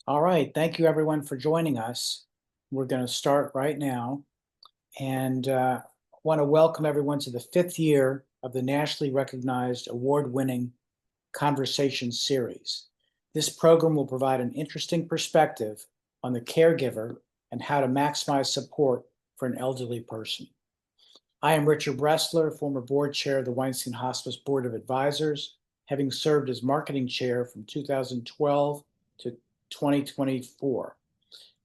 All right, thank you everyone for joining us. We're going to start right now and want to welcome everyone to the fifth year of the nationally recognized award-winning Conversation series. This program will provide an interesting perspective on the caregiver and how to maximize support for an elderly person. I am Richard Bressler, former board chair of the Weinstein Hospice Board of Advisors, having served as marketing chair from 2012 to 2024,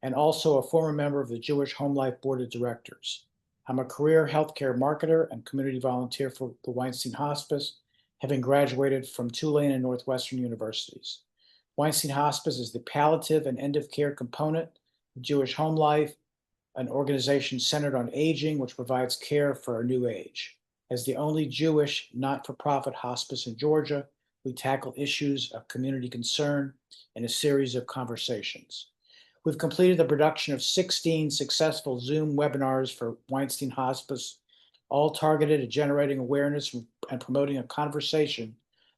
and also a former member of the Jewish Home Life Board of Directors. I'm a career healthcare marketer and community volunteer for the Weinstein Hospice, having graduated from Tulane and Northwestern universities. Weinstein Hospice is the palliative and end of care component of Jewish Home Life, an organization centered on aging, which provides care for a new age. As the only Jewish not-for-profit hospice in Georgia, we tackle issues of community concern in a series of conversations. We've completed the production of 16 successful Zoom webinars for Weinstein Hospice, all targeted at generating awareness and promoting a conversation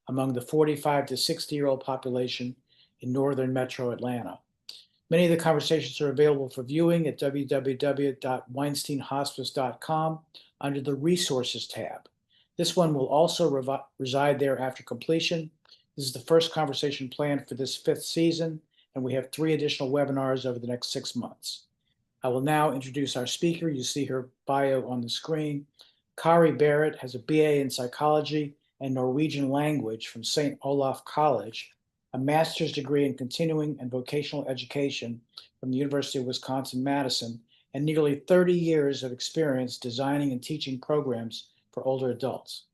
among the 45 to 60-year-old population in northern metro Atlanta. Many of the conversations are available for viewing at www.weinsteinhospice.com under the Resources tab. This one will also reside there after completion. This is the first conversation planned for this fifth season, and we have 3 additional webinars over the next 6 months. I will now introduce our speaker. You see her bio on the screen. Kari Berit has a BA in psychology and Norwegian language from St. Olaf College, a master's degree in continuing and vocational education from the University of Wisconsin-Madison, and nearly 30 years of experience designing and teaching programs for older adults.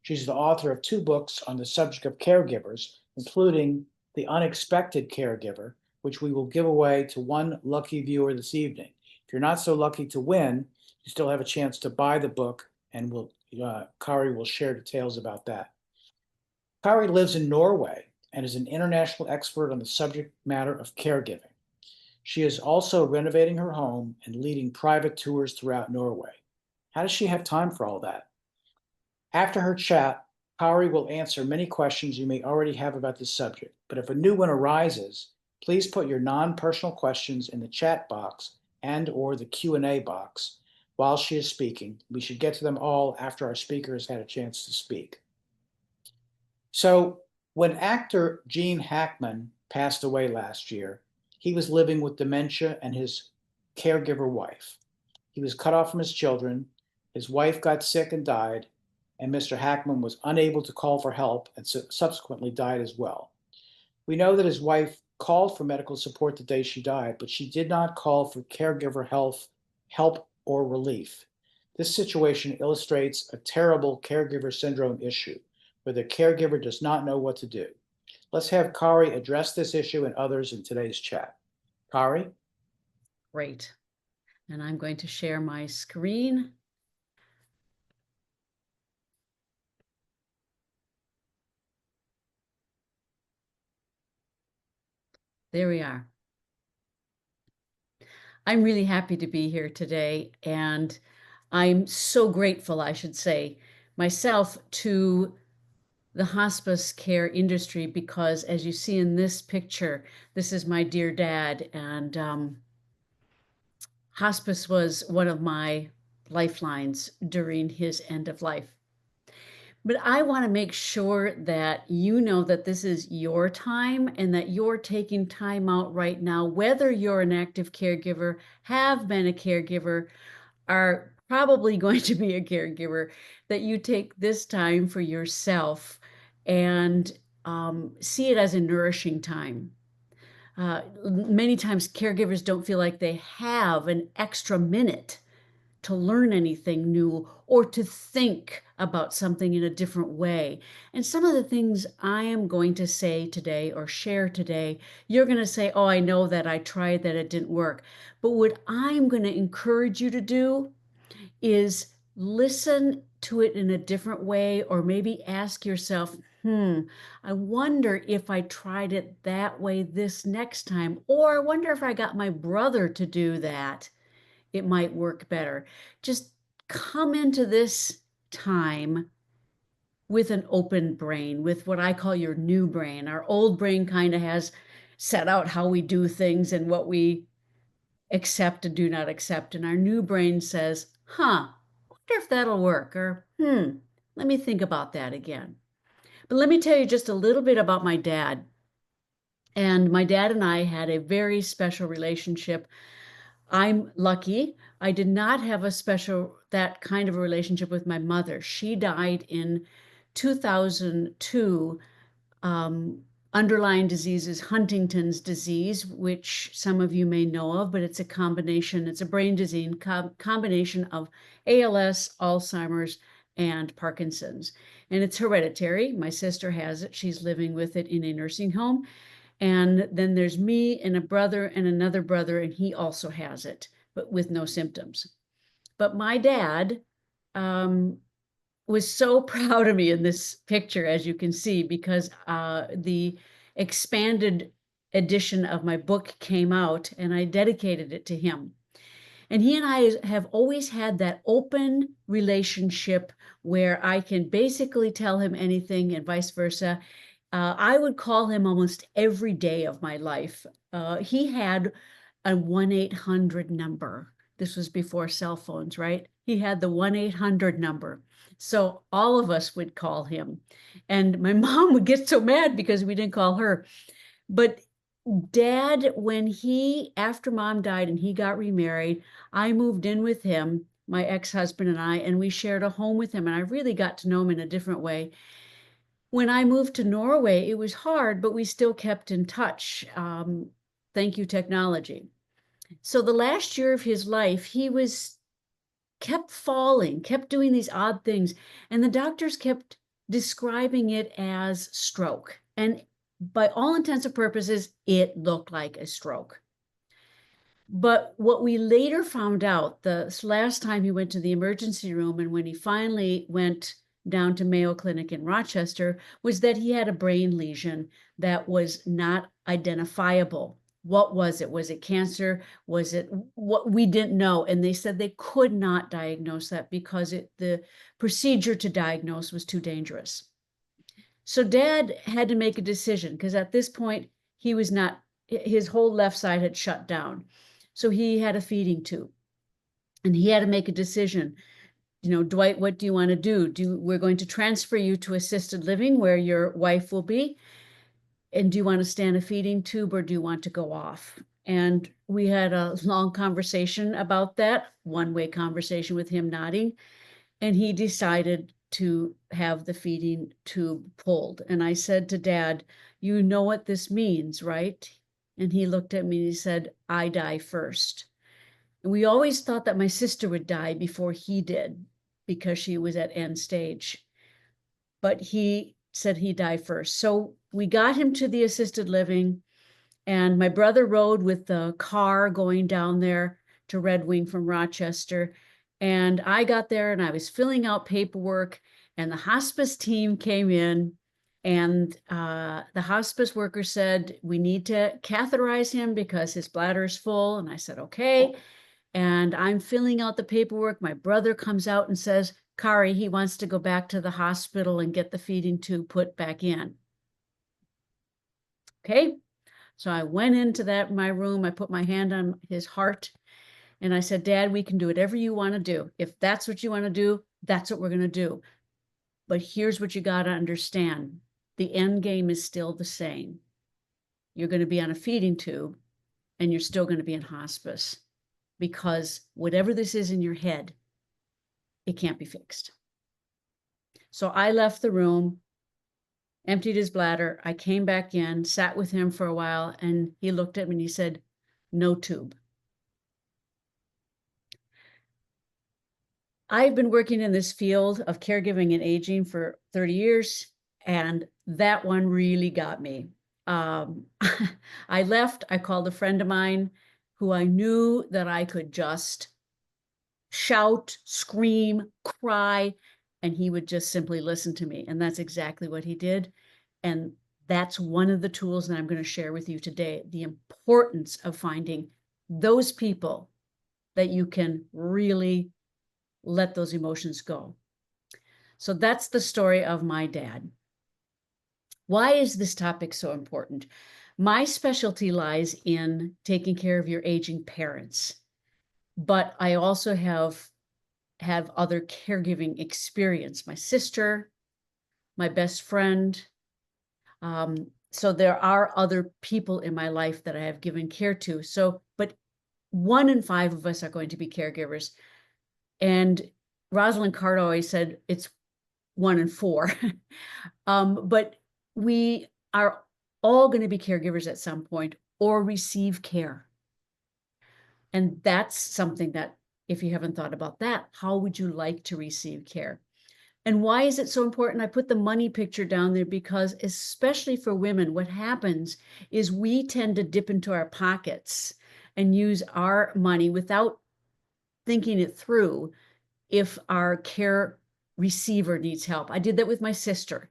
She's the author of 2 books on the subject of caregivers, including The Unexpected Caregiver, which we will give away to one lucky viewer this evening. If you're not so lucky to win, you still have a chance to buy the book, and Kari will share details about that. Kari lives in Norway and is an international expert on the subject matter of caregiving. She is also renovating her home and leading private tours throughout Norway. How does she have time for all that? After her chat, Kari will answer many questions you may already have about this subject, but if a new one arises, please put your non-personal questions in the chat box and/or the Q&A box while she is speaking. We should get to them all after our speaker has had a chance to speak. So, when actor Gene Hackman passed away last year, he was living with dementia and his caregiver wife. He was cut off from his children, his wife got sick and died, and Mr. Hackman was unable to call for help and subsequently died as well. We know that his wife called for medical support the day she died, but she did not call for caregiver help or relief. This situation illustrates a terrible caregiver syndrome issue, where the caregiver does not know what to do. Let's have Kari address this issue and others in today's chat. Kari? Great. And I'm going to share my screen. There we are. I'm really happy to be here today, and I'm so grateful, I should say, myself to the hospice care industry, because as you see in this picture, this is my dear dad, and hospice was one of my lifelines during his end of life. But I want to make sure that you know that this is your time and that you're taking time out right now, whether you're an active caregiver, have been a caregiver, are probably going to be a caregiver, that you take this time for yourself and see it as a nourishing time. Many times caregivers don't feel like they have an extra minute to learn anything new or to think about something in a different way. And some of the things I am going to say today or share today, you're going to say, oh, I know that, I tried that, it didn't work. But what I'm going to encourage you to do is listen to it in a different way, or maybe ask yourself, I wonder if I tried it that way this next time, or I wonder if I got my brother to do that, it might work better. Just come into this time with an open brain, with what I call your new brain. Our old brain kind of has set out how we do things and what we accept and do not accept. And our new brain says, huh, wonder if that'll work, or let me think about that again. But let me tell you just a little bit about my dad. And my dad and I had a very special relationship. I'm lucky. I did not have that kind of a relationship with my mother. She died in 2002. Underlying disease is Huntington's disease, which some of you may know of, but it's a combination, it's a brain disease, combination of ALS, Alzheimer's, and Parkinson's. And it's hereditary. My sister has it. She's living with it in a nursing home. And then there's me and a brother and another brother, and he also has it, but with no symptoms. But my dad was so proud of me in this picture, as you can see, because the expanded edition of my book came out and I dedicated it to him. And he and I have always had that open relationship where I can basically tell him anything and vice versa. I would call him almost every day of my life. He had a 1-800 number. This was before cell phones, right? He had the 1-800 number. So all of us would call him. And my mom would get so mad because we didn't call her. But Dad, after Mom died and he got remarried, I moved in with him, my ex-husband and we shared a home with him. And I really got to know him in a different way. When I moved to Norway, it was hard, but we still kept in touch. Thank you, technology. So the last year of his life, he kept falling, kept doing these odd things. And the doctors kept describing it as stroke. And by all intents and purposes, it looked like a stroke. But what we later found out, the last time he went to the emergency room and when he finally went down to Mayo Clinic in Rochester, was that he had a brain lesion that was not identifiable. What was it? Was it cancer? Was it what? We didn't know. And they said they could not diagnose that because the procedure to diagnose was too dangerous. So Dad had to make a decision because at this point, his whole left side had shut down. So he had a feeding tube and he had to make a decision. Dwight, what do you want to do? We're going to transfer you to assisted living where your wife will be. And do you want to stay on a feeding tube or do you want to go off? And we had a long conversation about that, one-way conversation with him nodding. And he decided to have the feeding tube pulled. And I said to Dad, you know what this means, right? And he looked at me and he said, I die first. And we always thought that my sister would die before he did because she was at end stage. But he said he'd die first. So we got him to the assisted living and my brother rode with the car going down there to Red Wing from Rochester. And I got there and I was filling out paperwork and the hospice team came in and the hospice worker said, we need to catheterize him because his bladder is full. And I said, okay. And I'm filling out the paperwork. My brother comes out and says, Kari, he wants to go back to the hospital and get the feeding tube put back in. Okay. So I went into my room. I put my hand on his heart and I said, Dad, we can do whatever you want to do. If that's what you want to do, that's what we're going to do. But here's what you got to understand. The end game is still the same. You're going to be on a feeding tube and you're still going to be in hospice because whatever this is in your head, it can't be fixed. So I left the room, emptied his bladder. I came back in, sat with him for a while, and he looked at me and he said, no tube. I've been working in this field of caregiving and aging for 30 years, and that one really got me. I left, I called a friend of mine who I knew that I could just shout, scream, cry, and he would just simply listen to me. And that's exactly what he did. And that's one of the tools that I'm going to share with you today, the importance of finding those people that you can really let those emotions go. So that's the story of my dad. Why is this topic so important? My specialty lies in taking care of your aging parents, but I also have other caregiving experience. My sister, my best friend. So there are other people in my life that I have given care to. So, but 1 in 5 of us are going to be caregivers. And Rosalind Carter always said it's 1 in 4. But we are all going to be caregivers at some point or receive care. And that's something that, if you haven't thought about that, how would you like to receive care? And why is it so important? I put the money picture down there because, especially for women, what happens is we tend to dip into our pockets and use our money without thinking it through if our care receiver needs help. I did that with my sister.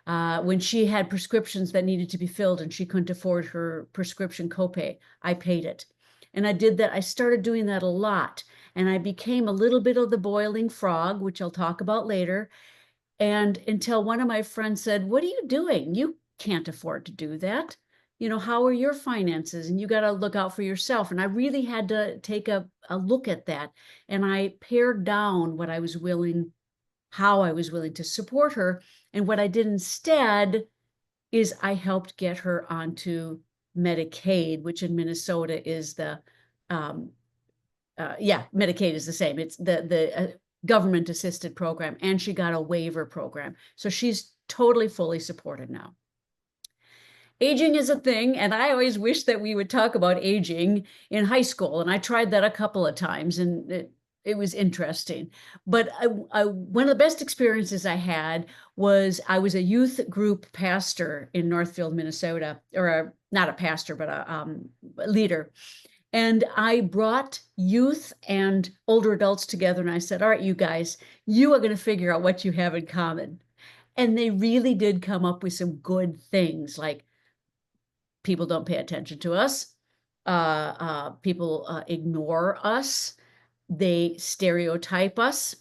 When she had prescriptions that needed to be filled and she couldn't afford her prescription copay, I paid it. And I did that. I started doing that a lot. And I became a little bit of the boiling frog, which I'll talk about later. And until one of my friends said, "What are you doing? You can't afford to do that. You know, how are your finances? And you got to look out for yourself." And I really had to take a look at that. And I pared down what I was willing, how I was willing to support her. And what I did instead is I helped get her onto Medicaid, which in Minnesota is the, Medicaid is the same. It's the government assisted program, and she got a waiver program. So she's totally, fully supported now. Aging is a thing, and I always wish that we would talk about aging in high school. And I tried that a couple of times, and it was interesting. But one of the best experiences I had was I was a youth group pastor in Northfield, Minnesota, or not a pastor, but a leader. And I brought youth and older adults together, and I said, "All right, you guys, you are going to figure out what you have in common." And they really did come up with some good things, like people don't pay attention to us. People ignore us. They stereotype us.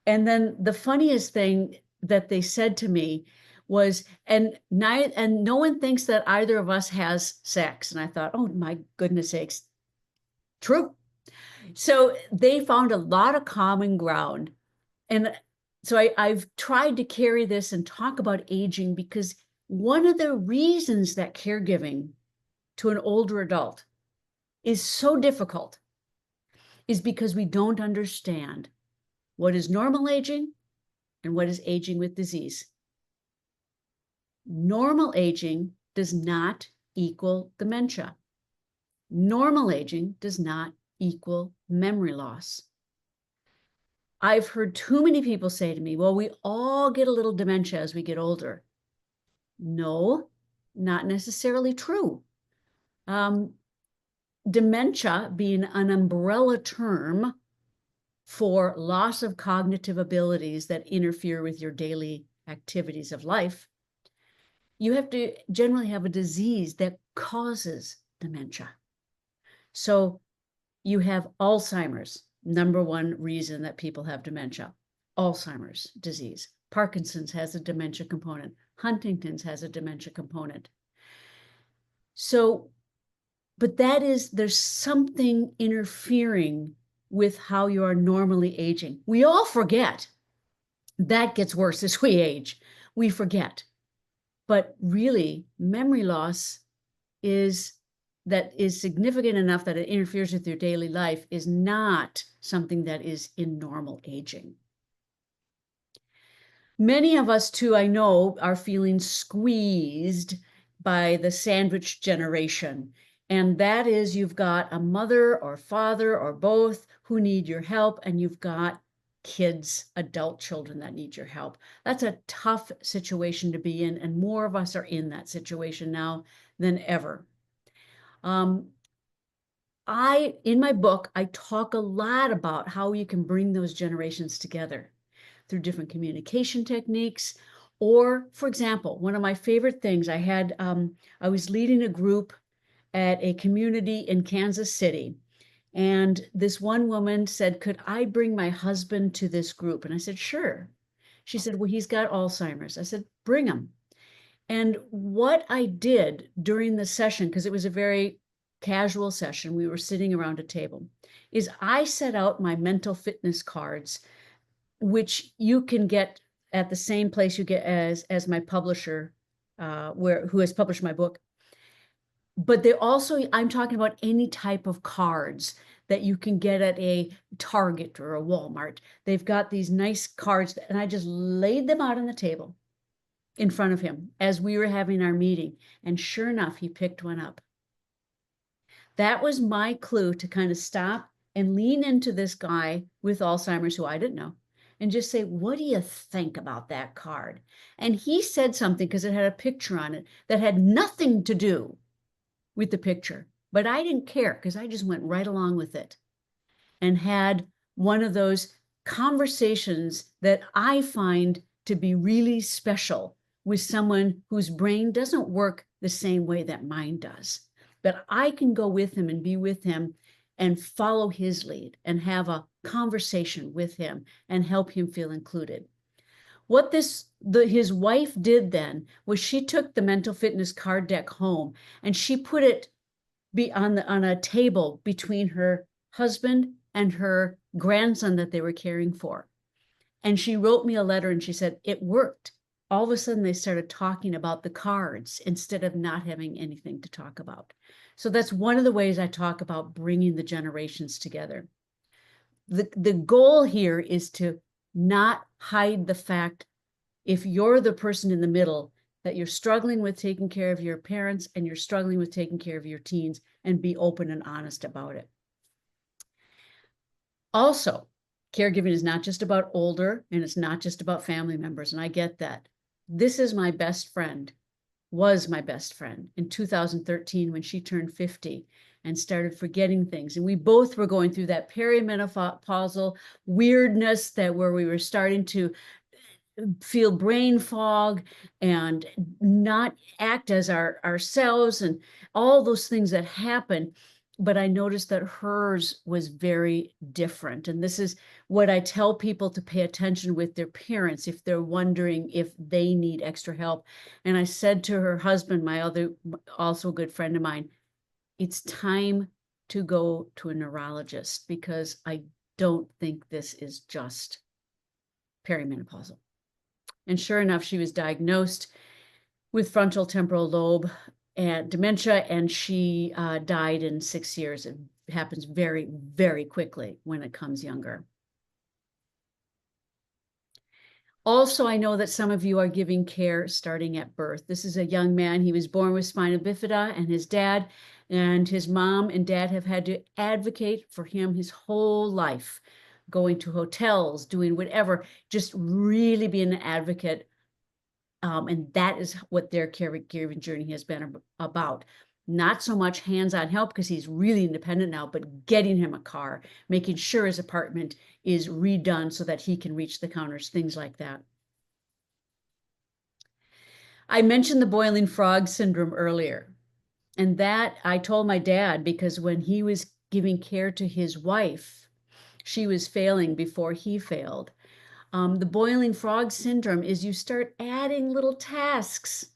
And then the funniest thing that they said to me was, and no one thinks that either of us has sex. And I thought, oh my goodness sakes, true. So they found a lot of common ground. And so I've tried to carry this and talk about aging because one of the reasons that caregiving to an older adult is so difficult is because we don't understand what is normal aging and what is aging with disease. Normal aging does not equal dementia. Normal aging does not equal memory loss. I've heard too many people say to me, "Well, we all get a little dementia as we get older." No, not necessarily true. Dementia being an umbrella term for loss of cognitive abilities that interfere with your daily activities of life, you have to generally have a disease that causes dementia. So you have Alzheimer's, number one reason that people have dementia, Alzheimer's disease. Parkinson's has a dementia component. Huntington's has a dementia component. So, but there's something interfering with how you are normally aging. We all forget. That gets worse as we age. We forget. But really, memory loss is significant enough that it interferes with your daily life is not something that is in normal aging. Many of us, too, I know, are feeling squeezed by the sandwich generation. And that is, you've got a mother or father or both who need your help, and you've got kids, adult children that need your help. That's a tough situation to be in, and more of us are in that situation now than ever. In my book, I talk a lot about how you can bring those generations together through different communication techniques. Or, for example, one of my favorite things, I was leading a group at a community in Kansas City. And this one woman said, "Could I bring my husband to this group?" And I said, "Sure." She said, "Well, he's got Alzheimer's." I said, "Bring him." And what I did during the session, because it was a very casual session, we were sitting around a table, is I set out my mental fitness cards, which you can get at the same place you get as my publisher, who has published my book. But they also, I'm talking about any type of cards that you can get at a Target or a Walmart. They've got these nice cards, and I just laid them out on the table in front of him as we were having our meeting. And sure enough, he picked one up. That was my clue to kind of stop and lean into this guy with Alzheimer's who I didn't know and just say, what do you think about that card? And he said something because it had a picture on it that had nothing to do with the picture, but I didn't care because I just went right along with it and had one of those conversations that I find to be really special with someone whose brain doesn't work the same way that mine does. But I can go with him and be with him and follow his lead and have a conversation with him and help him feel included. What his wife did then was she took the mental fitness card deck home and she put it on a table between her husband and her grandson that they were caring for. And she wrote me a letter and she said, it worked. All of a sudden they started talking about the cards instead of not having anything to talk about. So that's one of the ways I talk about bringing the generations together. The goal here is to not hide the fact, if you're the person in the middle, that you're struggling with taking care of your parents and you're struggling with taking care of your teens, and be open and honest about it. Also, caregiving is not just about older and it's not just about family members, and I get that. This is my best friend, was my best friend in 2013 when she turned 50 and started forgetting things. And we both were going through that perimenopausal weirdness where we were starting to feel brain fog and not act as ourselves and all those things that happen. But I noticed that hers was very different. And this is what I tell people to pay attention with their parents if they're wondering if they need extra help. And I said to her husband, also a good friend of mine, it's time to go to a neurologist because I don't think this is just perimenopausal. And sure enough, she was diagnosed with frontal temporal lobe and dementia, and she died in 6 years. It happens very, very quickly when it comes younger. Also, I know that some of you are giving care starting at birth. This is a young man. He was born with spina bifida, and his dad and his mom and dad have had to advocate for him his whole life, going to hotels, doing whatever, just really being an advocate. And that is what their caregiving journey has been about. Not so much hands-on help because he's really independent now, but getting him a car, making sure his apartment is redone so that he can reach the counters, things like that. I mentioned the boiling frog syndrome earlier, and that I told my dad because when he was giving care to his wife, she was failing before he failed. The boiling frog syndrome is you start adding little tasks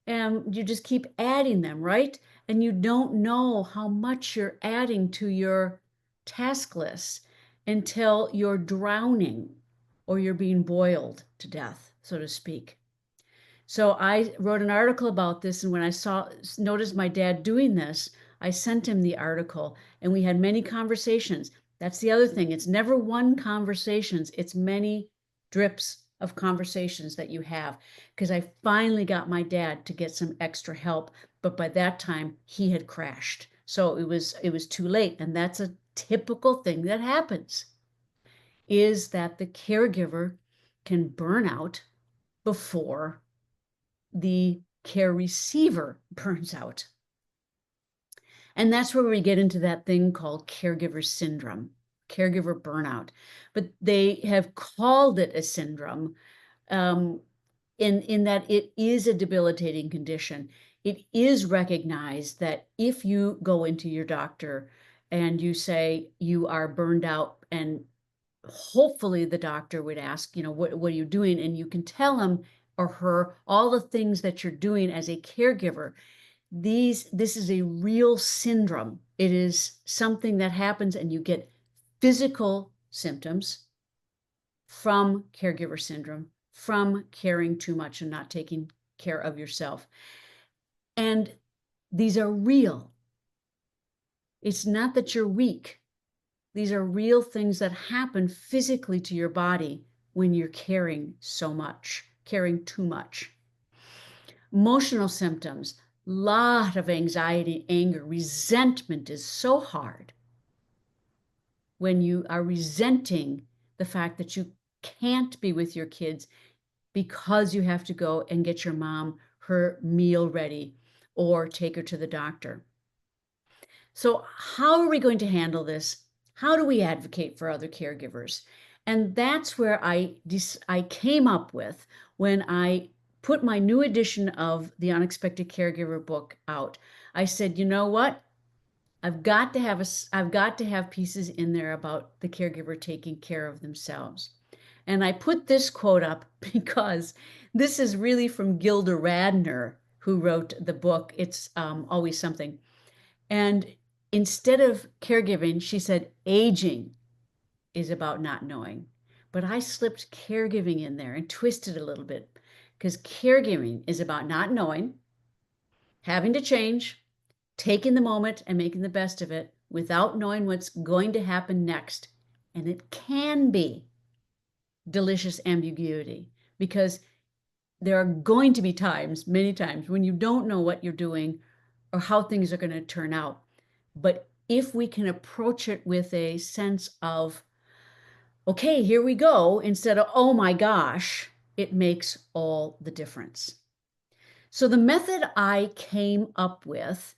and you just keep adding them, right? And you don't know how much you're adding to your task list until you're drowning or you're being boiled to death, so to speak. So I wrote an article about this, and when I noticed my dad doing this, I sent him the article, and we had many conversations. That's the other thing. It's never one conversations. It's many drips of conversations that you have, because I finally got my dad to get some extra help, but by that time he had crashed. So it was too late, and that's a typical thing that happens, is that the caregiver can burn out before the care receiver burns out. And that's where we get into that thing called caregiver syndrome, caregiver burnout. But they have called it a syndrome in that it is a debilitating condition. It is recognized that if you go into your doctor and you say you are burned out, and hopefully the doctor would ask, what are you doing? And you can tell them or her, all the things that you're doing as a caregiver, this is a real syndrome. It is something that happens, and you get physical symptoms from caregiver syndrome, from caring too much and not taking care of yourself. And these are real. It's not that you're weak. These are real things that happen physically to your body when you're caring so much, caring too much. Emotional symptoms, lot of anxiety, anger, resentment is so hard when you are resenting the fact that you can't be with your kids because you have to go and get your mom her meal ready or take her to the doctor. So how are we going to handle this? How do we advocate for other caregivers? And that's where I came up with when I put my new edition of the Unexpected Caregiver book out. I said, you know what? I've got to have pieces in there about the caregiver taking care of themselves. And I put this quote up because this is really from Gilda Radner, who wrote the book, It's Always Something. And instead of caregiving, she said, aging is about not knowing. But I slipped caregiving in there and twisted a little bit, because caregiving is about not knowing, having to change, taking the moment and making the best of it without knowing what's going to happen next. And it can be delicious ambiguity, because there are going to be times, many times, when you don't know what you're doing or how things are going to turn out. But if we can approach it with a sense of, okay, here we go, instead of, oh my gosh, it makes all the difference. So the method I came up with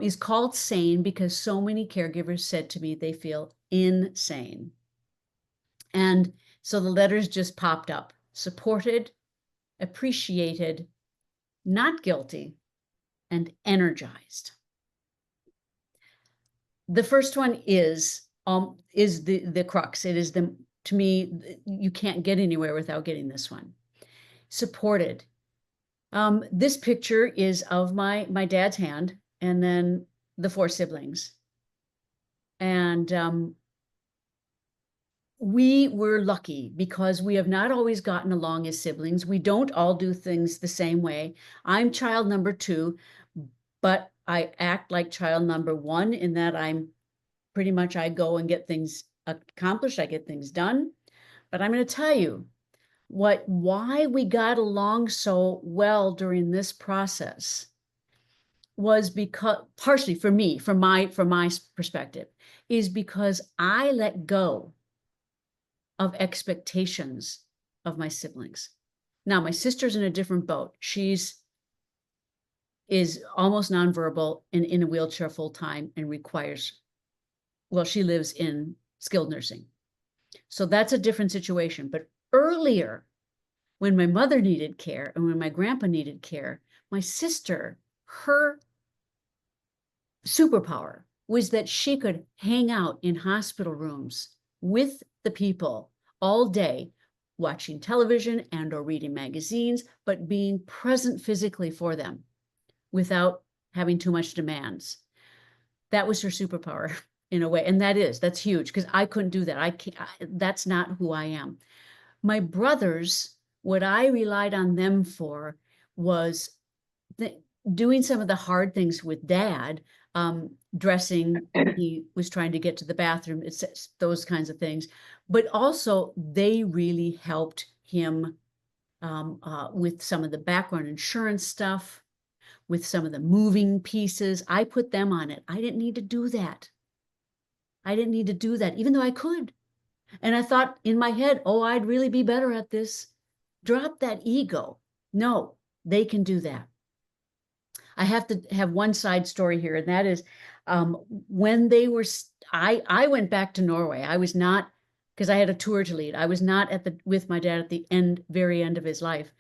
is called S.A.N.E because so many caregivers said to me they feel insane. And so the letters just popped up: supported, appreciated, not guilty, and energized. The first one is the crux. It is to me, you can't get anywhere without getting this one. Supported. This picture is of my dad's hand, and then the 4 siblings. And we were lucky because we have not always gotten along as siblings. We don't all do things the same way. I'm child number 2, but I act like child number 1 in that I go and get things accomplished. I get things done. But I'm going to tell you why we got along so well during this process was because, partially for me, from my perspective, is because I let go of expectations of my siblings. Now, my sister's in a different boat. Is almost nonverbal and in a wheelchair full time and she lives in skilled nursing. So that's a different situation. But earlier, when my mother needed care and when my grandpa needed care, my sister, her superpower was that she could hang out in hospital rooms with the people all day, watching television and or reading magazines, but being present physically for them without having too much demands. That was her superpower in a way. And that's huge, because I couldn't do that. That's not who I am. My brothers, what I relied on them for was doing some of the hard things with Dad, dressing, he was trying to get to the bathroom, it's those kinds of things. But also they really helped him with some of the background insurance stuff, with some of the moving pieces. I put them on it. I didn't need to do that. Even though I could. And I thought in my head, oh, I'd really be better at this. Drop that ego. No, they can do that. I have to have one side story here, and that is when they were, I went back to Norway. I was not, because I had a tour to lead. I was not with my dad at the very end of his life.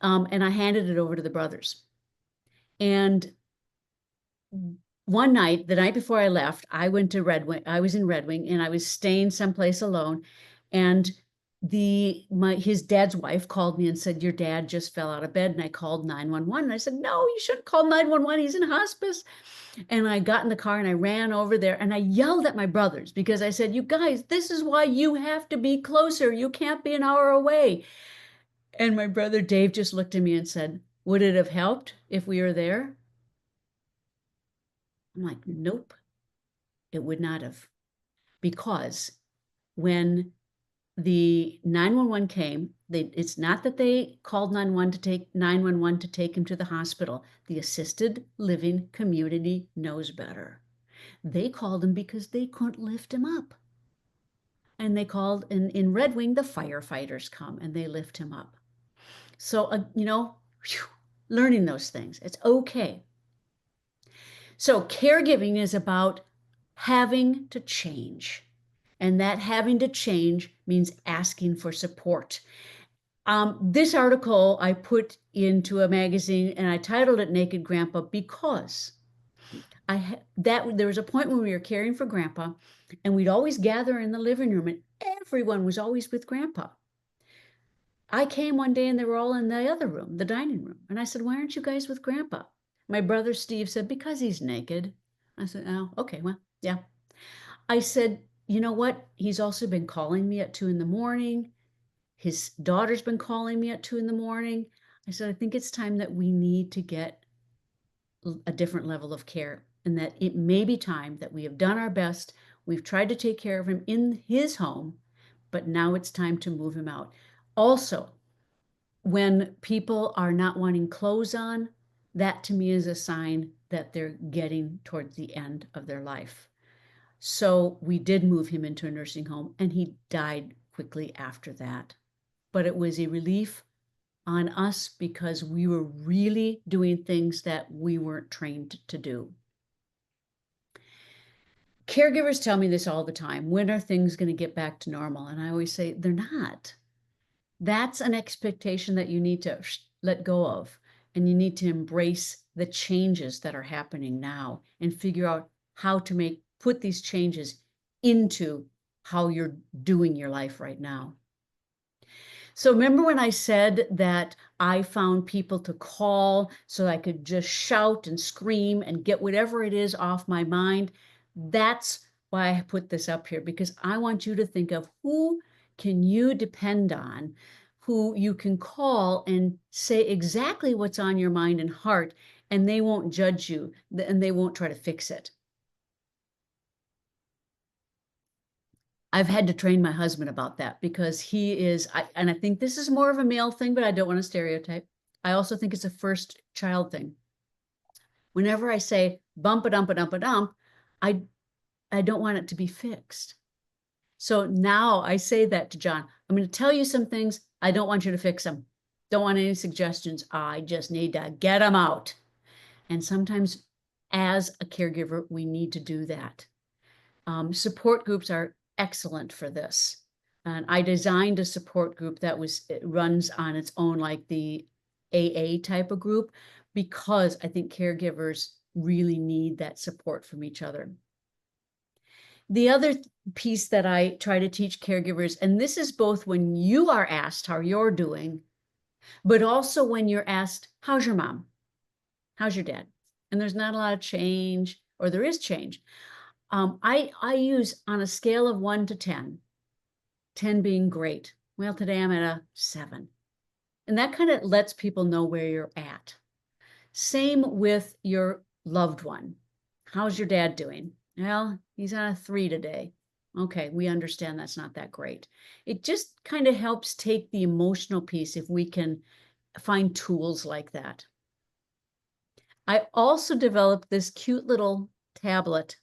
And I handed it over to the brothers. And one night, the night before I left, I went to Red Wing. I was in Red Wing and I was staying someplace alone. And his dad's wife called me and said, your dad just fell out of bed. And I called 911. And I said, no, you shouldn't call 911. He's in hospice. And I got in the car and I ran over there and I yelled at my brothers because I said, you guys, this is why you have to be closer. You can't be an hour away. And my brother Dave just looked at me and said, would it have helped if we were there? I'm like, nope, it would not have. Because when the 911 came, it's not that they called 911 to take him to the hospital. The assisted living community knows better. They called him because they couldn't lift him up. And they called, in Red Wing, the firefighters come and they lift him up. So, learning those things, it's okay. So caregiving is about having to change. And that having to change means asking for support. This article I put into a magazine and I titled it Naked Grandpa because there was a point when we were caring for Grandpa and we'd always gather in the living room and everyone was always with Grandpa. I came one day and they were all in the other room, the dining room. And I said, why aren't you guys with Grandpa? My brother Steve said, because he's naked. I said, oh, okay, well, yeah. I said, you know what? He's also been calling me at 2 a.m. His daughter's been calling me at 2 a.m. I said, I think it's time that we need to get a different level of care and that it may be time that we have done our best. We've tried to take care of him in his home, but now it's time to move him out. Also, when people are not wanting clothes on, that to me is a sign that they're getting towards the end of their life. So we did move him into a nursing home and he died quickly after that. But it was a relief on us because we were really doing things that we weren't trained to do. Caregivers tell me this all the time. When are things going to get back to normal? And I always say, they're not. That's an expectation that you need to let go of. And you need to embrace the changes that are happening now and figure out how to put these changes into how you're doing your life right now. So remember when I said that I found people to call so I could just shout and scream and get whatever it is off my mind? That's why I put this up here, because I want you to think of who can you depend on, who you can call and say exactly what's on your mind and heart, and they won't judge you and they won't try to fix it. I've had to train my husband about that because he is, and I think this is more of a male thing, but I don't want to stereotype. I also think it's a first child thing. Whenever I say bump a dump a dump a dump, I don't want it to be fixed. So now I say that to John, I'm going to tell you some things. I don't want you to fix them. Don't want any suggestions. I just need to get them out. And sometimes as a caregiver, we need to do that. Support groups are excellent for this. And I designed a support group that runs on its own, like the AA type of group, because I think caregivers really need that support from each other. The other piece that I try to teach caregivers, and this is both when you are asked how you're doing, but also when you're asked, how's your mom? How's your dad? And there's not a lot of change, or there is change. I use on a scale of 1 to 10, 10 being great. Well, today I'm at a 7. And that kind of lets people know where you're at. Same with your loved one. How's your dad doing? Well, he's on a 3 today. Okay, we understand that's not that great. It just kind of helps take the emotional piece if we can find tools like that. I also developed this cute little tablet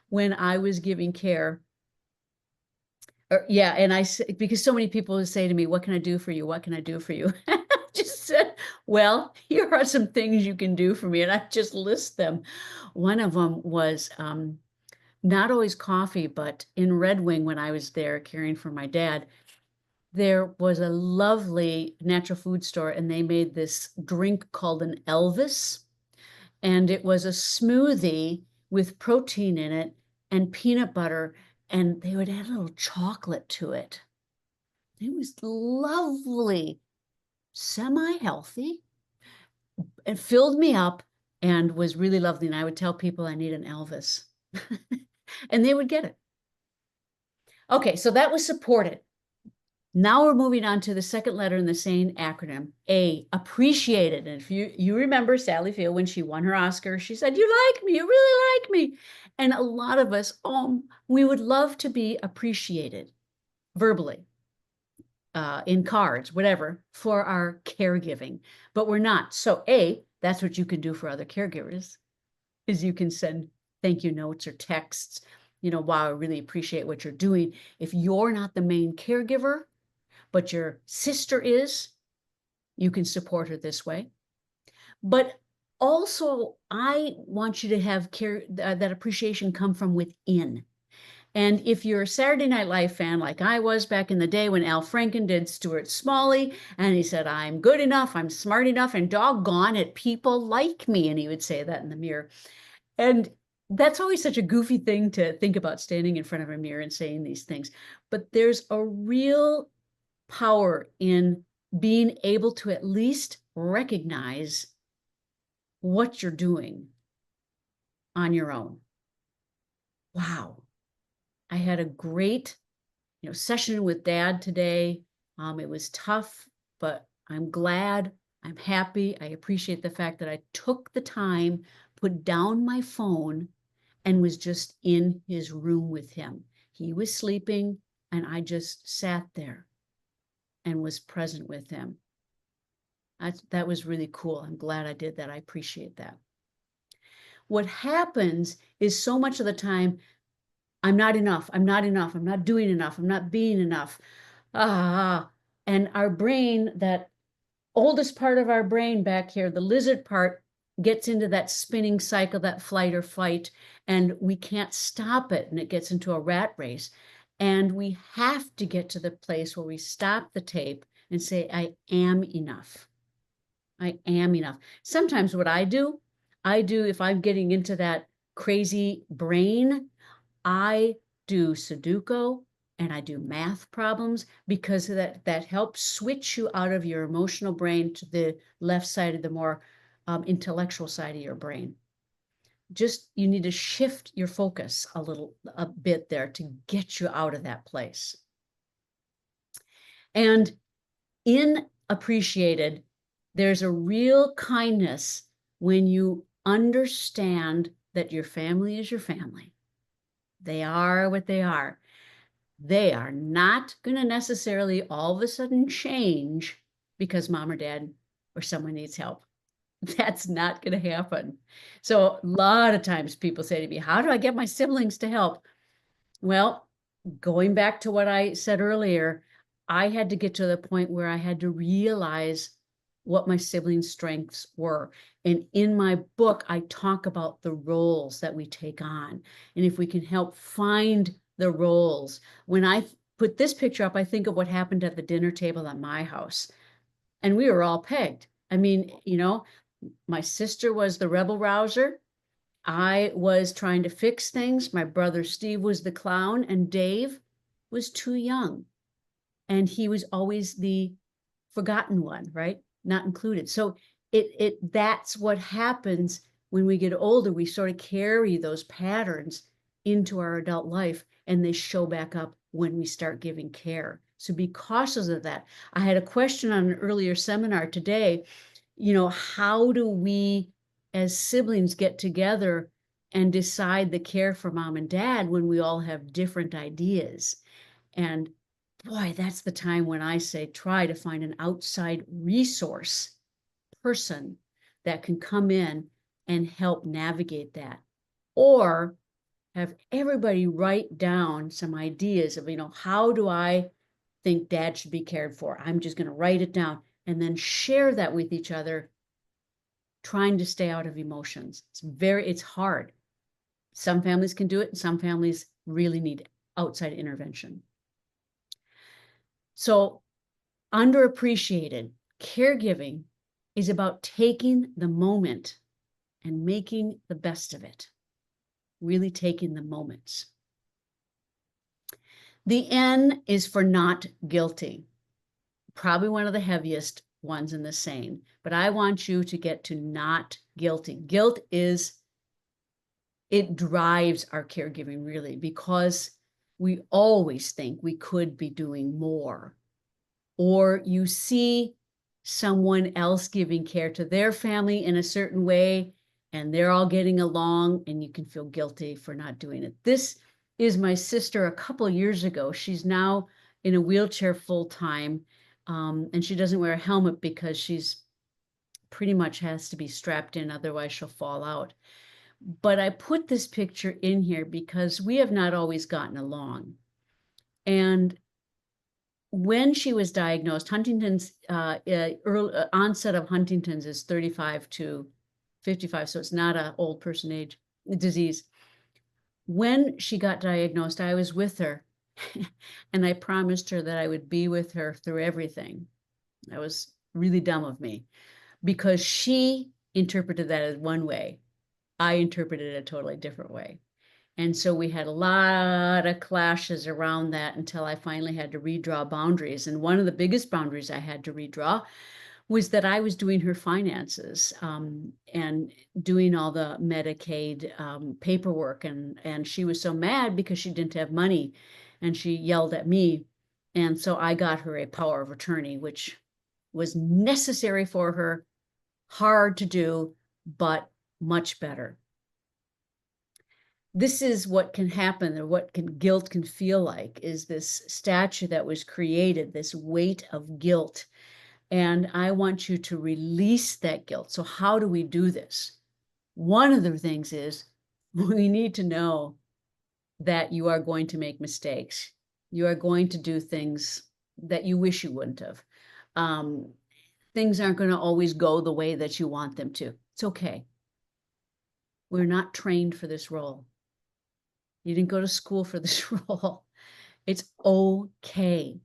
when I was giving care. And because so many people would say to me, what can I do for you? What can I do for you? I just said, well, here are some things you can do for me. And I just list them. One of them was not always coffee, but in Red Wing, when I was there caring for my dad, there was a lovely natural food store and they made this drink called an Elvis. And it was a smoothie with protein in it and peanut butter, and they would add a little chocolate to it. He was lovely, semi-healthy, and filled me up and was really lovely. And I would tell people I need an Elvis, and they would get it. Okay, so that was supported. Now we're moving on to the second letter in the S.A.N.E acronym, A, appreciated. And if you remember Sally Field, when she won her Oscar, she said, "You like me, you really like me." And a lot of us, we would love to be appreciated verbally, in cards, whatever, for our caregiving, but we're not. So A, that's what you can do for other caregivers, is you can send thank you notes or texts, wow, I really appreciate what you're doing. If you're not the main caregiver, but your sister is, you can support her this way. But also, I want you to have that appreciation come from within. And if you're a Saturday Night Live fan like I was back in the day when Al Franken did Stuart Smalley, and he said, "I'm good enough, I'm smart enough, and doggone it, people like me." And he would say that in the mirror. And that's always such a goofy thing to think about, standing in front of a mirror and saying these things. But there's a real power in being able to at least recognize what you're doing on your own. Wow. I had a great, session with Dad today. It was tough, but I'm glad, I'm happy. I appreciate the fact that I took the time, put down my phone, and was just in his room with him. He was sleeping, and I just sat there and was present with him. That was really cool. I'm glad I did that. I appreciate that. What happens is, so much of the time, I'm not enough. I'm not enough. I'm not doing enough. I'm not being enough. And our brain, that oldest part of our brain back here, the lizard part, gets into that spinning cycle, that flight or fight, and we can't stop it. And it gets into a rat race. And we have to get to the place where we stop the tape and say, I am enough. I am enough. Sometimes what I do, if I'm getting into that crazy brain, I do Sudoku and I do math problems, because that helps switch you out of your emotional brain to the left side of the more intellectual side of your brain. Just, you need to shift your focus a bit there to get you out of that place. And in appreciated, there's a real kindness when you understand that your family is your family. They are what they are. They are not going to necessarily all of a sudden change because mom or dad or someone needs help. That's not going to happen. So a lot of times people say to me, how do I get my siblings to help? Well, going back to what I said earlier, I had to get to the point where I had to realize what my siblings' strengths were. And in my book, I talk about the roles that we take on. And if we can help find the roles. When I put this picture up, I think of what happened at the dinner table at my house. And we were all pegged. I mean, my sister was the rebel rouser. I was trying to fix things. My brother Steve was the clown, and Dave was too young. And he was always the forgotten one, right? Not included. So that's what happens when we get older. We sort of carry those patterns into our adult life, and they show back up when we start giving care. So be cautious of that. I had a question on an earlier seminar today. How do we as siblings get together and decide the care for mom and dad when we all have different ideas? And boy, that's the time when I say, try to find an outside resource person that can come in and help navigate that. Or have everybody write down some ideas of, how do I think dad should be cared for? I'm just going to write it down and then share that with each other, trying to stay out of emotions. It's hard. Some families can do it, and some families really need outside intervention. So, underappreciated caregiving is about taking the moment and making the best of it. Really taking the moments. The N is for not guilty. probably one of the heaviest ones in the S.A.N.E, but I want you to get to not guilty. Guilt it drives our caregiving really, because we always think we could be doing more. Or you see someone else giving care to their family in a certain way, and they're all getting along, and you can feel guilty for not doing it. This is my sister a couple of years ago. She's now in a wheelchair full time, and she doesn't wear a helmet because she's pretty much has to be strapped in, otherwise she'll fall out. But I put this picture in here because we have not always gotten along. And when she was diagnosed, Huntington's, early onset of Huntington's is 35 to 55, so it's not an old person age disease. When she got diagnosed, I was with her, and I promised her that I would be with her through everything. That was really dumb of me, because she interpreted that as one way. I interpreted it a totally different way. And so we had a lot of clashes around that until I finally had to redraw boundaries. And one of the biggest boundaries I had to redraw was that I was doing her finances, and doing all the Medicaid paperwork. And she was so mad because she didn't have money, and she yelled at me. And so I got her a power of attorney, which was necessary for her, hard to do, but much better. This is what can happen, or what guilt can feel like, is this statue that was created, this weight of guilt. And I want you to release that guilt. So how do we do this? One of the things is we need to know that you are going to make mistakes. You are going to do things that you wish you wouldn't have. Things aren't going to always go the way that you want them to. It's okay. We're not trained for this role. You didn't go to school for this role. It's okay.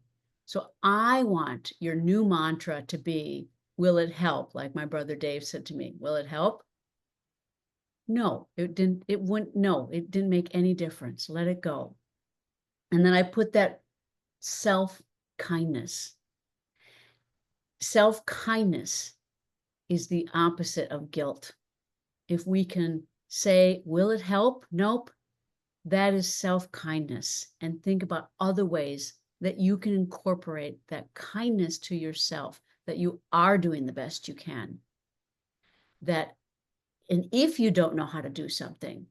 So I want your new mantra to be, will it help? Like my brother Dave said to me, will it help? No, it didn't. It wouldn't. No, it didn't make any difference. Let it go. And then I put that self-kindness. Self-kindness is the opposite of guilt. If we can say, will it help? Nope. That is self-kindness. And think about other ways that you can incorporate that kindness to yourself, that you are doing the best you can. And if you don't know how to do something,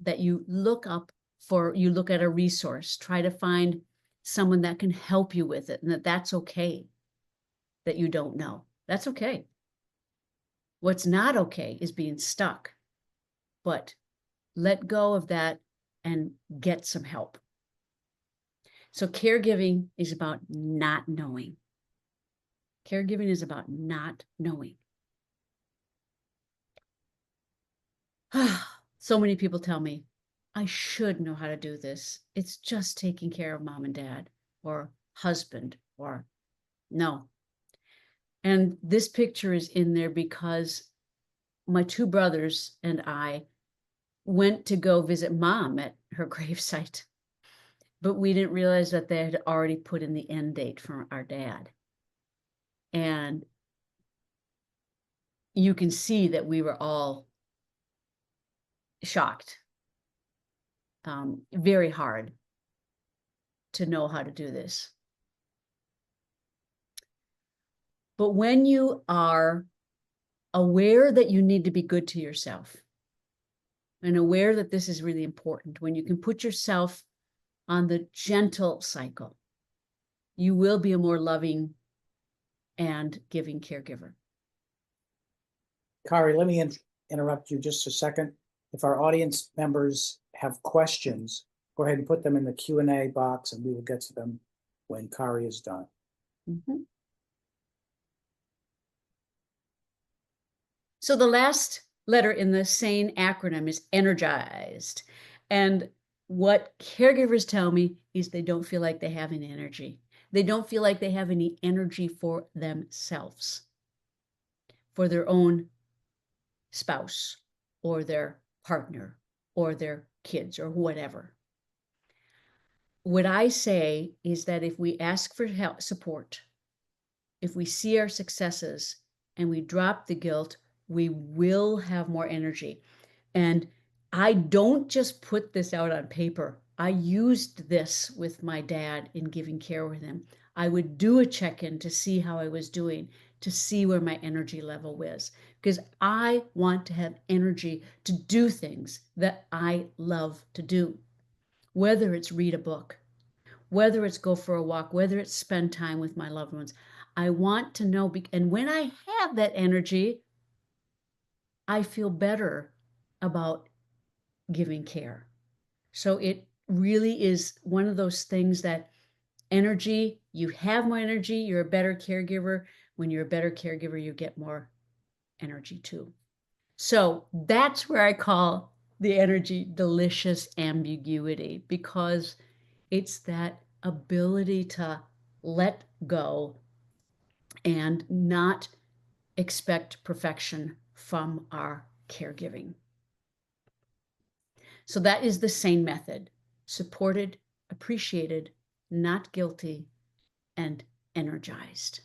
that you look at a resource, try to find someone that can help you with it, and that's okay, that you don't know. That's okay. What's not okay is being stuck. But let go of that and get some help. So caregiving is about not knowing. Caregiving is about not knowing. So many people tell me, I should know how to do this. It's just taking care of mom and dad or husband, or no. And this picture is in there because my two brothers and I went to go visit mom at her gravesite, but we didn't realize that they had already put in the end date for our dad. And you can see that we were all shocked. Very hard to know how to do this. But when you are aware that you need to be good to yourself, and aware that this is really important, when you can put yourself on the gentle cycle, you will be a more loving and giving caregiver. Kari, let me interrupt you just a second. If our audience members have questions, go ahead and put them in the Q&A box and we will get to them when Kari is done. Mm-hmm. So the last letter in the S.A.N.E acronym is Energized. And what caregivers tell me is they don't feel like they have any energy. They don't feel like they have any energy for themselves, for their own spouse or their partner or their kids or whatever. What I say is that if we ask for help, support, if we see our successes and we drop the guilt, we will have more energy. And I don't just put this out on paper. I used this with my dad in giving care with him. I would do a check-in to see how I was doing, to see where my energy level was, because I want to have energy to do things that I love to do, whether it's read a book, whether it's go for a walk, whether it's spend time with my loved ones. I want to know, and when I have that energy, I feel better about giving care. So it really is one of those things that energy, you have more energy, you're a better caregiver. When you're a better caregiver, you get more energy too. So that's where I call the energy delicious ambiguity, because it's that ability to let go and not expect perfection from our caregiving. So that is the S.A.N.E method: supported, appreciated, not guilty, and energized.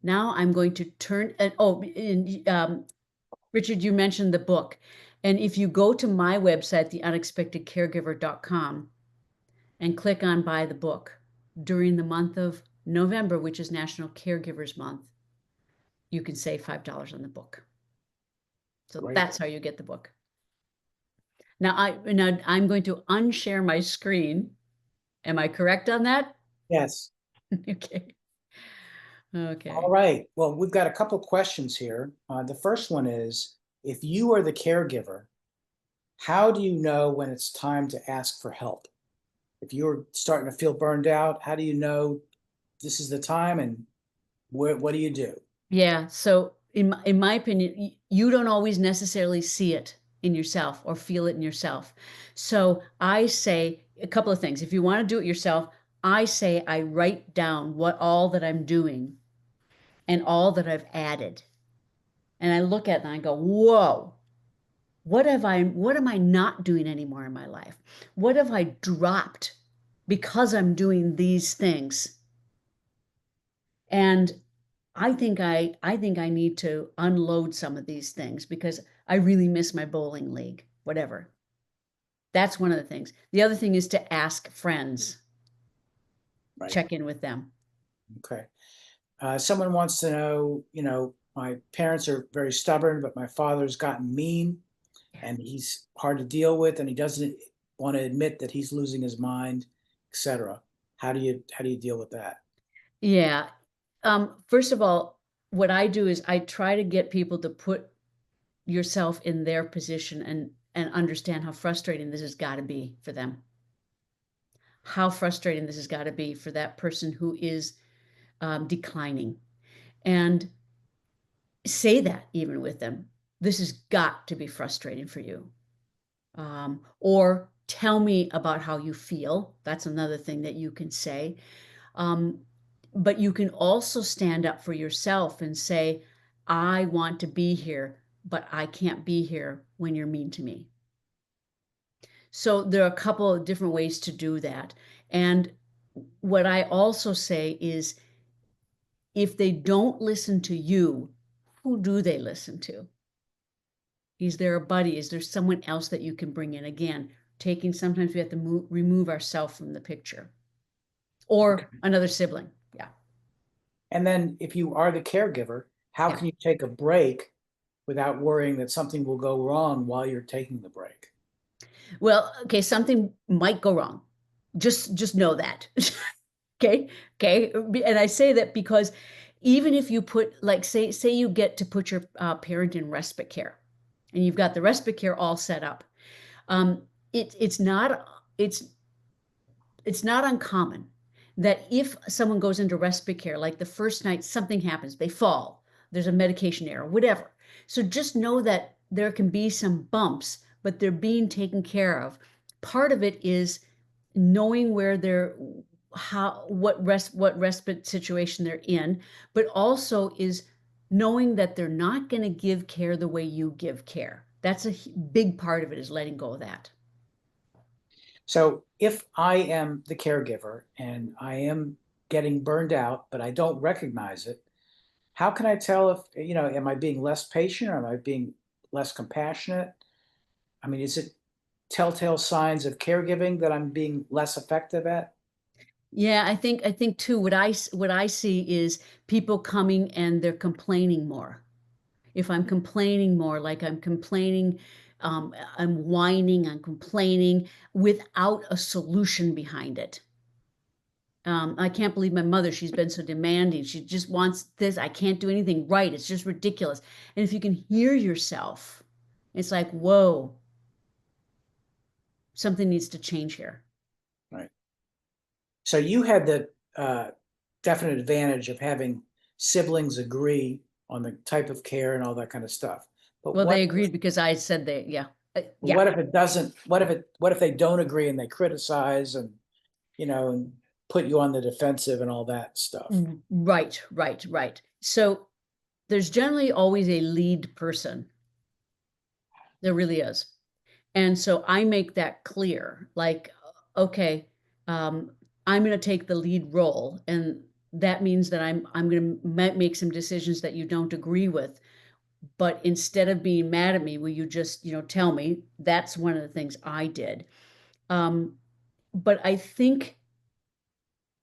Now I'm going to turn, Richard, you mentioned the book. And if you go to my website, theunexpectedcaregiver.com, and click on buy the book during the month of November, which is National Caregivers Month, you can save $5 on the book. So Great. that's how you get the book. Now I'm going to unshare my screen. Am I correct on that? Yes. Okay. Okay. All right. Well, we've got a couple questions here. The first one is, if you are the caregiver, how do you know when it's time to ask for help? If you're starting to feel burned out, how do you know this is the time, and what do you do? Yeah. So in my opinion, you don't always necessarily see it in yourself or feel it in yourself. So I say a couple of things. If you want to do it yourself, I say I write down what all that I'm doing and all that I've added. And I look at it and I go, whoa, what am I not doing anymore in my life? What have I dropped because I'm doing these things? And I think I need to unload some of these things because I really miss my bowling league, whatever. That's one of the things. The other thing is to ask friends, Right. check in with them. Okay. Someone wants to know, my parents are very stubborn, but my father's gotten mean and he's hard to deal with, and he doesn't want to admit that he's losing his mind, etc. How do you deal with that? Yeah. First of all, what I do is I try to get people to put yourself in their position and understand how frustrating this has got to be for them. How frustrating this has got to be for that person who is declining. And say that even with them. This has got to be frustrating for you. Or tell me about how you feel. That's another thing that you can say. But you can also stand up for yourself and say, I want to be here, but I can't be here when you're mean to me. So there are a couple of different ways to do that. And what I also say is, if they don't listen to you, who do they listen to? Is there a buddy? Is there someone else that you can bring in? Again, sometimes we have to remove ourselves from the picture, Okay. or another sibling. Yeah. And then if you are the caregiver, how Yeah. can you take a break without worrying that something will go wrong while you're taking the break? Well, okay, something might go wrong. Just know that. Okay. Okay. And I say that because even if you put, like, say you get to put your parent in respite care, and you've got the respite care all set up, um, it's not it's not uncommon that if someone goes into respite care, like the first night something happens, they fall, there's a medication error, whatever. So just know that there can be some bumps, but they're being taken care of. Part of it is knowing where they're what respite situation they're in, but also is knowing that they're not going to give care the way you give care. That's a big part of it, is letting go of that. So if I am the caregiver and I am getting burned out, but I don't recognize it, how can I tell if, am I being less patient or am I being less compassionate? I mean, is it telltale signs of caregiving that I'm being less effective at? Yeah, I think too, what I see is people coming and they're complaining more. If I'm complaining more, like I'm complaining, I'm whining, I'm complaining without a solution behind it. I can't believe my mother, she's been so demanding. She just wants this. I can't do anything right. It's just ridiculous. And if you can hear yourself, it's like, whoa, something needs to change here. Right. So you had the definite advantage of having siblings agree on the type of care and all that kind of stuff. But Well, they agreed because I said they, yeah, yeah. what if it doesn't, what if they don't agree and they criticize and put you on the defensive and all that stuff? Right, right, right. So there's generally always a lead person. There really is. And so I make that clear, like, okay, um, I'm going to take the lead role, and that means that I'm going to make some decisions that you don't agree with. But instead of being mad at me, will you just, tell me? That's one of the things I did. But I think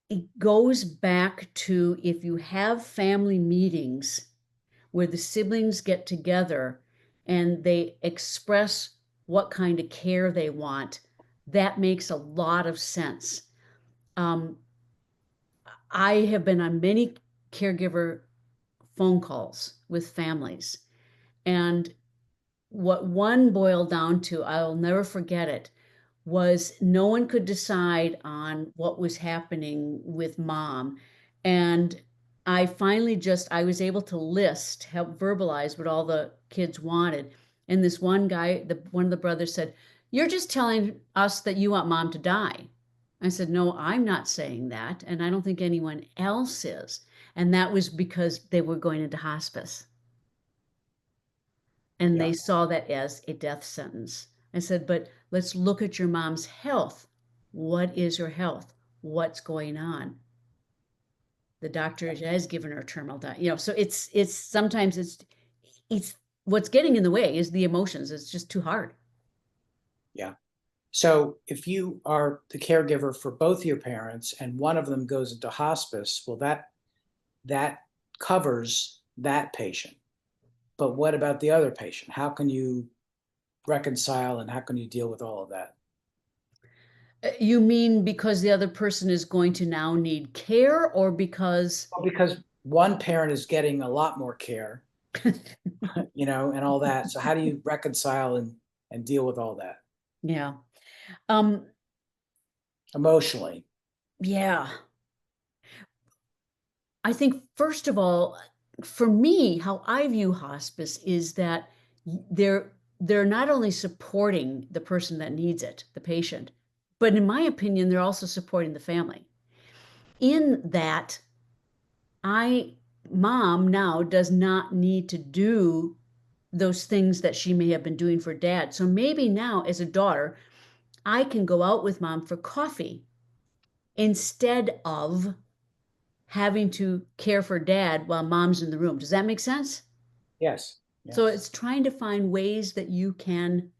it goes back to if you have family meetings where the siblings get together and they express what kind of care they want, that makes a lot of sense. Um, I have been on many caregiver phone calls with families, and what one boiled down to, I'll never forget it, was no one could decide on what was happening with mom. And I was able to help verbalize what all the kids wanted. And this one guy, one of the brothers said, "You're just telling us that you want mom to die." I said, "No, I'm not saying that. And I don't think anyone else is." And that was because they were going into hospice and Yeah, they saw that as a death sentence. I said, "But let's look at your mom's health. What is her health? What's going on?" The doctor has given her terminal so it's sometimes it's what's getting in the way is the emotions. It's just too hard. yeah. So if you are the caregiver for both your parents and one of them goes into hospice, well, that covers that patient. But what about the other patient? How can you reconcile and how can you deal with all of that? You mean because the other person is going to now need care, or because Well, because one parent is getting a lot more care, and all that. So how do you reconcile and deal with all that yeah. um emotionally? yeah, I think first of all, for me, how I view hospice is that they're not only supporting the person that needs it, the patient, but in my opinion, they're also supporting the family. In that, I mom now does not need to do those things that she may have been doing for dad. So maybe now, as a daughter, I can go out with mom for coffee instead of having to care for dad while mom's in the room. Does that make sense? Yes, So yes, it's trying to find ways that you can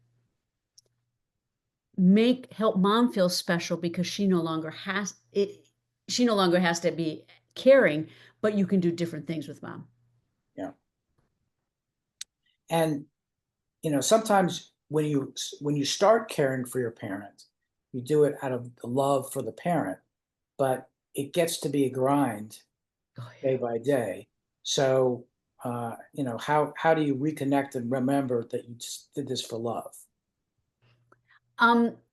help mom feel special because she no longer has to be caring, but you can do different things with mom. yeah. And sometimes when you start caring for your parent, you do it out of the love for the parent, but it gets to be a grind Oh day yeah. by day. So, how do you reconnect and remember that you just did this for love?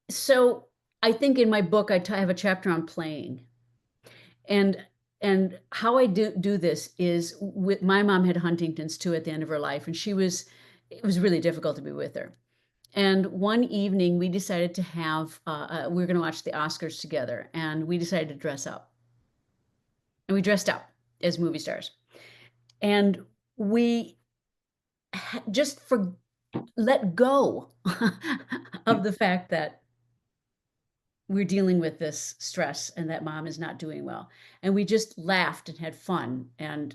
So I think in my book I have a chapter on playing. And how I do this is, with my mom had Huntington's too at the end of her life, and it was really difficult to be with her. And one evening we decided to have we were going to watch the Oscars together, and we decided to dress up. And we dressed up as movie stars. And we just let go of the fact that we're dealing with this stress and that mom is not doing well. And we just laughed and had fun and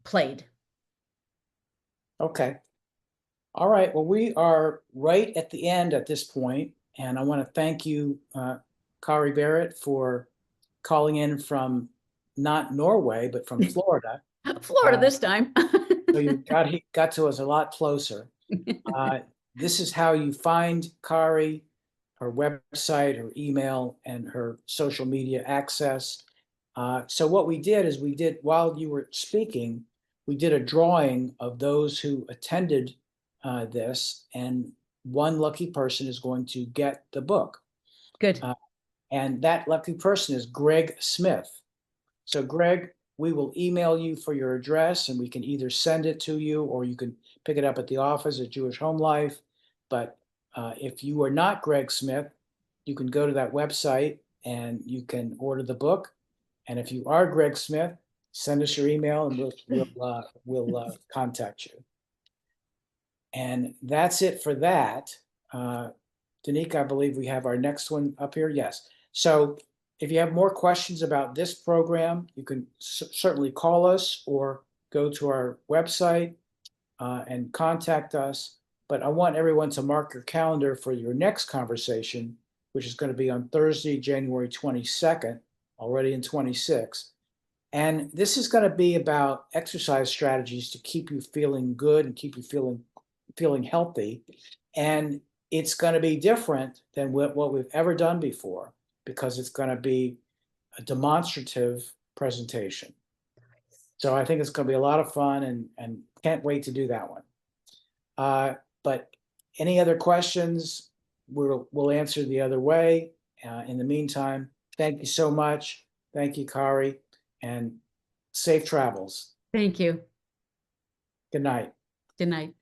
played. Okay. All right. Well, we are right at the end at this point, and I want to thank you, Kari Berit, for calling in from not Norway, but from Florida. Florida Uh, this time. so you got to us a lot closer. This is how you find Kari, her website, her email, and her social media access. So what we did is while you were speaking, we did a drawing of those who attended this, and one lucky person is going to get the book. Good. And that lucky person is Greg Smith. So Greg, we will email you for your address, and we can either send it to you or you can pick it up at the office at Jewish Home Life. But if you are not Greg Smith, you can go to that website and you can order the book. And if you are Greg Smith, send us your email and we'll contact you. And that's it for that. Danica, I believe we have our next one up here. Yes. So if you have more questions about this program, you can certainly call us or go to our website and contact us. But I want everyone to mark your calendar for your next conversation, which is going to be on Thursday, January 22nd, already in 26. And this is going to be about exercise strategies to keep you feeling good and keep you feeling healthy. And it's going to be different than what we've ever done before, because it's going to be a demonstrative presentation. So I think it's going to be a lot of fun, and can't wait to do that one. But any other questions, we'll answer the other way. In the meantime, thank you so much. Thank you, Kari, and safe travels. Thank you. Good night. Good night.